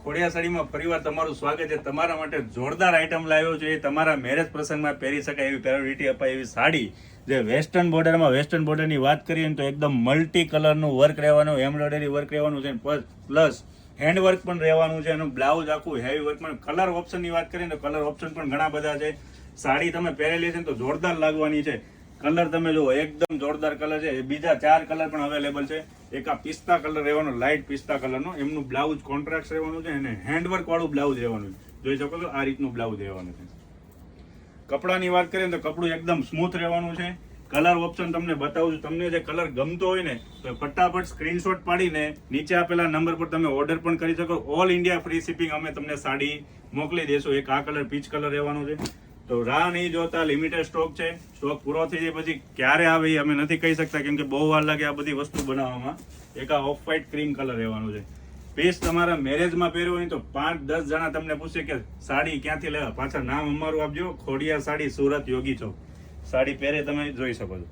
ખોડિયા સાડીમાં ફરીવાર તમારું સ્વાગત છે. તમારા માટે જોરદાર આઈટમ લાવ્યો છે. તમારા મેરેજ પ્રસંગમાં પહેરી શકાય એવી પ્રાયોરિટી અપાય એવી સાડી, જે વેસ્ટર્ન બોર્ડરની વાત કરીએ ને તો એકદમ મલ્ટી કલરનું વર્ક રહેવાનું, એમ્બ્રોઇડરી વર્ક રહેવાનું છે, પ્લસ હેન્ડવર્ક પણ રહેવાનું છે. એનું બ્લાઉઝ આખું હેવી વર્કમાં. કલર ઓપ્શનની વાત કરીએ તો કલર ઓપ્શન પણ ઘણા બધા છે. સાડી તમે પહેરેલી છે તો જોરદાર લાગવાની છે. કલર તમે જુઓ, એકદમ જોરદાર કલર છે. બીજા 4 કલર પણ અવેલેબલ છે. એક આ પિસ્તા કલર રહેવાનો, લાઇટ પિસ્તા કલરનો, એમનું બ્લાઉઝ કોન્ટ્રાક્ટ રહેવાનું છે અને હેન્ડવર્ક વાળું બ્લાઉઝ રહેવાનું છે. જોઈ શકો છો આ રીતનું બ્લાઉઝ રહેવાનું છે. કપડાની વાત કરીએ તો કપડું એકદમ સ્મૂથ રહેવાનું છે. કલર ઓપ્શન તમને બતાવું છું. તમને જે કલર ગમતો હોય ને તો ફટાફટ સ્ક્રીનશોટ પાડીને નીચે આપેલા નંબર પર તમે ઓર્ડર પણ કરી શકો. ઓલ ઇન્ડિયા ફ્રી શિપિંગ અમે તમને સાડી મોકલી દઈશું. એક આ કલર પીચ કલર રહેવાનું છે. તો રાહ નહીં જોતા, લિમિટેડ સ્ટોક છે. સ્ટોક પૂરો થઈ જાય પછી ક્યારે આવે એ અમે નથી કહી શકતા, કેમ કે બહુ વાર લાગે આ બધી વસ્તુ બનાવવામાં. એક આ ઓફ વ્હાઇટ ક્રીમ કલર રહેવાનું છે. પીસ તમારા મેરેજમાં પહેર્યો હોય તો 5-10 જણા તમને પૂછે કે સાડી ક્યાંથી લેવા, પાછા નામ અમારું આપજો, ખોડિયા સાડી, સુરત, યોગી ચોક. સાડી પહેરે તમે જોઈ શકો છો.